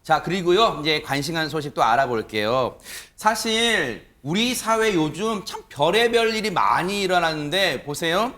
자, 그리고요, 이제 관심한 소식도 알아볼게요. 사실 우리 사회 요즘 참 별의별 일이 많이 일어나는데 보세요.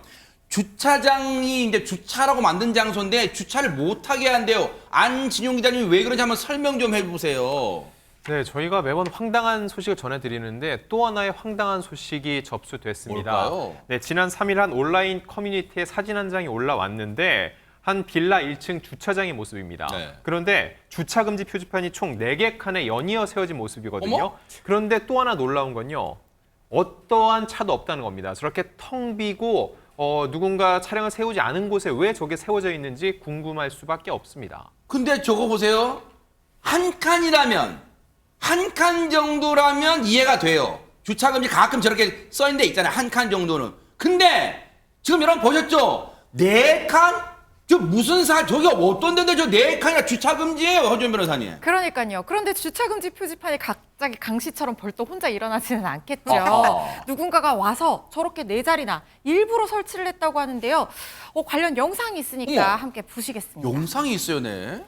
주차장이 이제 주차라고 만든 장소인데 주차를 못하게 한대요. 안진용 기자님 왜 그런지 한번 설명 좀 해보세요. 네, 저희가 매번 황당한 소식을 전해드리는데 또 하나의 황당한 소식이 접수됐습니다. 뭘까요? 네, 지난 3일 한 온라인 커뮤니티에 사진 한 장이 올라왔는데 한 빌라 1층 주차장의 모습입니다. 네. 그런데 주차 금지 표지판이 총 4개 칸에 연이어 세워진 모습이거든요. 어머? 그런데 또 하나 놀라운 건요. 어떠한 차도 없다는 겁니다. 저렇게 텅 비고 누군가 차량을 세우지 않은 곳에 왜 저게 세워져 있는지 궁금할 수밖에 없습니다. 근데 저거 보세요. 한 칸이라면, 한 칸 정도라면 이해가 돼요. 주차금지 가끔 저렇게 써있는 데 있잖아요. 한 칸 정도는. 근데 지금 여러분 보셨죠? 4칸? 저 무슨 저기 어떤 데인데 저 4칸이나 주차금지예요, 허준 변호사님. 그러니까요. 그런데 주차금지 표지판이 갑자기 강시처럼 벌떡 혼자 일어나지는 않겠죠. 아하. 누군가가 와서 저렇게 4자리나 일부러 설치를 했다고 하는데요. 관련 영상이 있으니까 어머. 함께 보시겠습니다. 영상이 있어요, 네.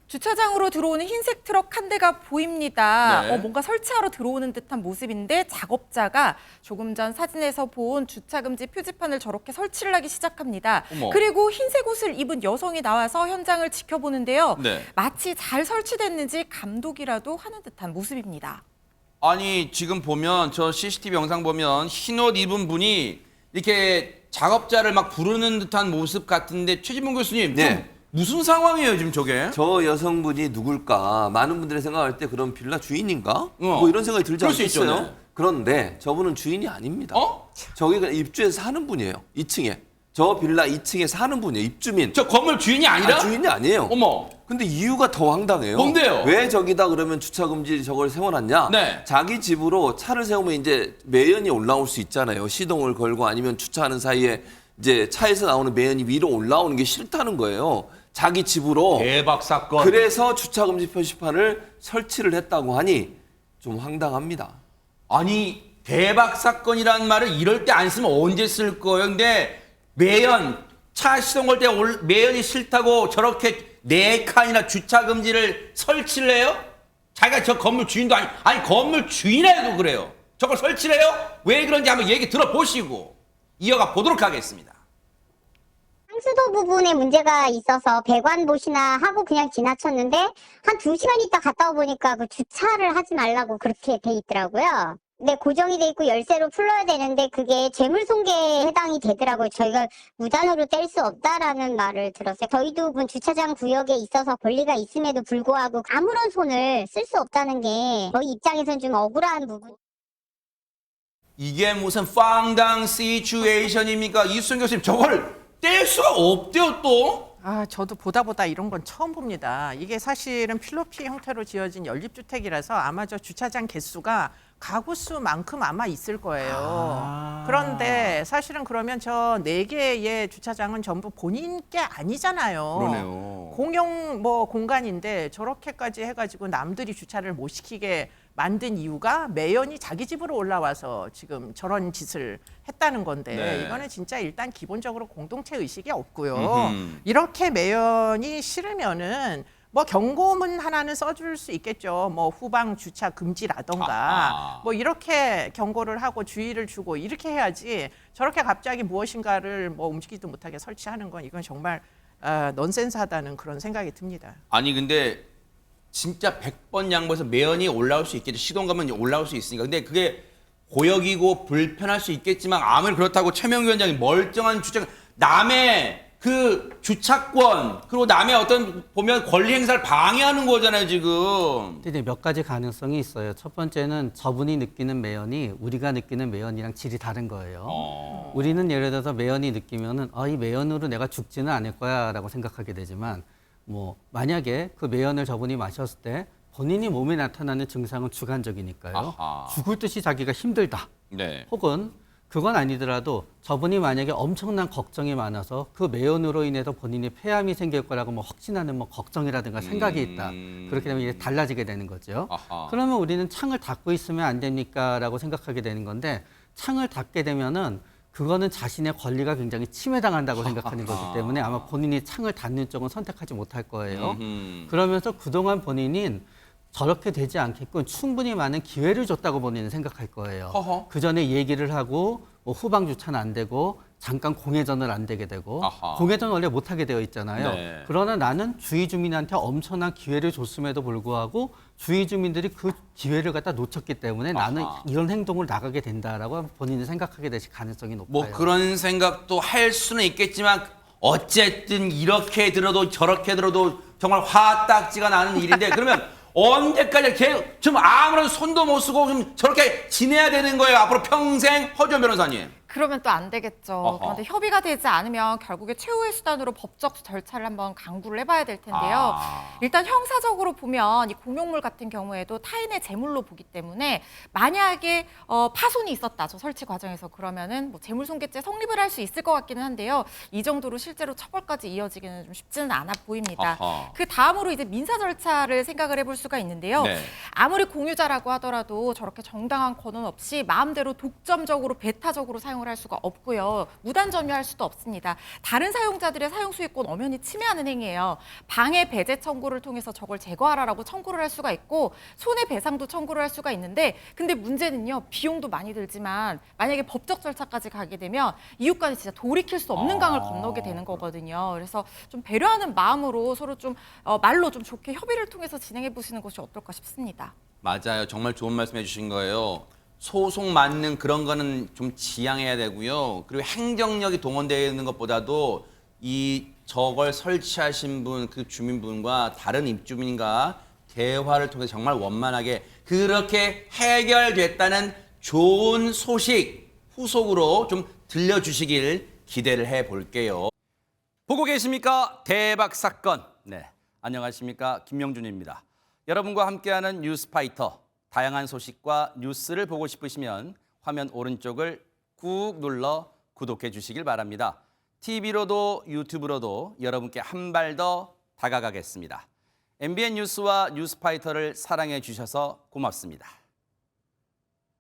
주차장으로 들어오는 흰색 트럭 한 대가 보입니다. 네. 뭔가 설치하러 들어오는 듯한 모습인데 작업자가 조금 전 사진에서 본 주차금지 표지판을 저렇게 설치를 하기 시작합니다. 어머. 그리고 흰색 옷을 입은 여성이 나와서 현장을 지켜보는데요. 네. 마치 잘 설치됐는지 감독이라도 하는 듯한 모습입니다. 아니, 지금 보면 저 CCTV 영상 보면 흰옷 입은 분이 이렇게 작업자를 막 부르는 듯한 모습 같은데 최진봉 교수님, 네. 좀 무슨 상황이에요, 지금 저게? 저 여성분이 누굴까? 많은 분들이 생각할 때 그런 빌라 주인인가? 뭐 이런 생각이 들지 그럴 수 있죠, 않겠어요? 네. 그런데 저분은 주인이 아닙니다. 어? 저기가 입주해서 사는 분이에요. 2층에. 저 빌라 2층에 사는 분이에요. 입주민. 저 건물 주인이 아니라? 주인이 아니에요. 어머. 근데 이유가 더 황당해요. 뭔데요? 왜 저기다 그러면 주차금지 저걸 세워놨냐? 네. 자기 집으로 차를 세우면 이제 매연이 올라올 수 있잖아요. 시동을 걸고 아니면 주차하는 사이에 이제 차에서 나오는 매연이 위로 올라오는 게 싫다는 거예요. 자기 집으로. 대박 사건. 그래서 주차금지 표시판을 설치를 했다고 하니 좀 황당합니다. 아니, 대박 사건이라는 말을 이럴 때 안 쓰면 언제 쓸 거예요? 근데 매연, 차 시동 걸 때 매연이 싫다고 저렇게 4칸이나 주차 금지를 설치를 해요? 자기가 저 건물 주인도 아니 건물 주인이라도 그래요. 저걸 설치를 해요? 왜 그런지 한번 얘기 들어보시고 이어가 보도록 하겠습니다. 상수도 부분에 문제가 있어서 배관봇이나 하고 그냥 지나쳤는데 한 2시간 있다 갔다 와보니까 그 주차를 하지 말라고 그렇게 돼 있더라고요. 네, 고정이 돼 있고 열쇠로 풀러야 되는데 그게 재물손괴에 해당이 되더라고요. 저희가 무단으로 뗄 수 없다라는 말을 들었어요. 저희도 주차장 구역에 있어서 권리가 있음에도 불구하고 아무런 손을 쓸 수 없다는 게 저희 입장에서는 좀 억울한 부분. 이게 무슨 황당 시츄에이션입니까? 이수정 교수님 저걸 뗄 수가 없대요 또? 저도 보다 이런 건 처음 봅니다. 이게 사실은 필로피 형태로 지어진 연립주택이라서 아마 저 주차장 개수가 가구 수만큼 아마 있을 거예요. 그런데 사실은 그러면 저 4개의 주차장은 전부 본인 게 아니잖아요. 그러네요. 공용 공간인데 저렇게까지 해가지고 남들이 주차를 못 시키게 만든 이유가 매연이 자기 집으로 올라와서 지금 저런 짓을 했다는 건데 네. 이거는 진짜 일단 기본적으로 공동체 의식이 없고요. 음흠. 이렇게 매연이 싫으면은 경고문 하나는 써줄 수 있겠죠. 후방 주차 금지라던가 아하. 이렇게 경고를 하고 주의를 주고 이렇게 해야지 저렇게 갑자기 무엇인가를 움직이지도 못하게 설치하는 건 이건 정말 넌센스하다는 그런 생각이 듭니다. 아니 근데 진짜 100번 양보해서 매연이 올라올 수 있겠죠. 시동 가면 올라올 수 있으니까. 근데 그게 고역이고 불편할 수 있겠지만 아무리 그렇다고 최명 위원장이 멀쩡한 주차장 남의 그 주차권 그리고 남의 어떤 보면 권리 행사를 방해하는 거잖아요 지금. 근데 몇 가지 가능성이 있어요. 첫 번째는 저분이 느끼는 매연이 우리가 느끼는 매연이랑 질이 다른 거예요. 우리는 예를 들어서 매연이 느끼면은 이 매연으로 내가 죽지는 않을 거야라고 생각하게 되지만 만약에 그 매연을 저분이 마셨을 때 본인이 몸에 나타나는 증상은 주관적이니까요. 아하. 죽을 듯이 자기가 힘들다. 네. 혹은 그건 아니더라도 저분이 만약에 엄청난 걱정이 많아서 그 매연으로 인해서 본인이 폐암이 생길 거라고 확신하는 걱정이라든가 생각이 있다. 그렇게 되면 이게 달라지게 되는 거죠. 아하. 그러면 우리는 창을 닫고 있으면 안 됩니까? 라고 생각하게 되는 건데 창을 닫게 되면은 그거는 자신의 권리가 굉장히 침해당한다고 생각하는 거기 때문에 아마 본인이 창을 닫는 쪽은 선택하지 못할 거예요. 그러면서 그동안 본인은 저렇게 되지 않게끔 충분히 많은 기회를 줬다고 본인은 생각할 거예요. 허허. 그 전에 얘기를 하고 뭐 후방 주차는 안 되고 잠깐 공회전을 안 되게 되고 아하. 공회전 원래 못 하게 되어 있잖아요. 네. 그러나 나는 주위 주민한테 엄청난 기회를 줬음에도 불구하고 주위 주민들이 그 기회를 갖다 놓쳤기 때문에 나는 아하. 이런 행동을 나가게 된다라고 본인이 생각하게 되실 가능성이 높아요. 뭐 그런 생각도 할 수는 있겠지만 어쨌든 이렇게 들어도 저렇게 들어도 정말 화딱지가 나는 일인데 그러면 언제까지 계속 좀 아무런 손도 못 쓰고 좀 저렇게 지내야 되는 거예요? 앞으로 평생 허지원 변호사님. 그러면 또 안 되겠죠. 어허. 그런데 협의가 되지 않으면 결국에 최후의 수단으로 법적 절차를 한번 강구를 해봐야 될 텐데요. 일단 형사적으로 보면 이 공용물 같은 경우에도 타인의 재물로 보기 때문에 만약에 파손이 있었다, 저 설치 과정에서 그러면은 뭐 재물손괴죄 성립을 할 수 있을 것 같기는 한데요. 이 정도로 실제로 처벌까지 이어지기는 좀 쉽지는 않아 보입니다. 아하. 그 다음으로 이제 민사 절차를 생각을 해볼 수가 있는데요. 네. 아무리 공유자라고 하더라도 저렇게 정당한 권한 없이 마음대로 독점적으로 배타적으로 사용을 할 수가 없고요. 무단 점유할 수도 없습니다. 다른 사용자들의 사용 수익권 엄연히 침해하는 행위예요. 방해 배제 청구를 통해서 저걸 제거하라라고 청구를 할 수가 있고 손해배상도 청구를 할 수가 있는데 근데 문제는요. 비용도 많이 들지만 만약에 법적 절차까지 가게 되면 이웃 간에 진짜 돌이킬 수 없는 강을 건너게 되는 거거든요. 그래서 좀 배려하는 마음으로 서로 좀 말로 좀 좋게 협의를 통해서 진행해 보시는 것이 어떨까 싶습니다. 맞아요. 정말 좋은 말씀 해주신 거예요. 소송 맞는 그런 거는 좀 지양해야 되고요. 그리고 행정력이 동원되는 것보다도 이 저걸 설치하신 분, 그 주민분과 다른 입주민과 대화를 통해 정말 원만하게 그렇게 해결됐다는 좋은 소식 후속으로 좀 들려주시길 기대를 해볼게요. 보고 계십니까? 대박 사건. 네, 안녕하십니까? 김명준입니다. 여러분과 함께하는 뉴스파이터. 다양한 소식과 뉴스를 보고 싶으시면 화면 오른쪽을 꾹 눌러 구독해 주시길 바랍니다. TV로도 유튜브로도 여러분께 한 발 더 다가가겠습니다. MBN 뉴스와 뉴스파이터를 사랑해 주셔서 고맙습니다.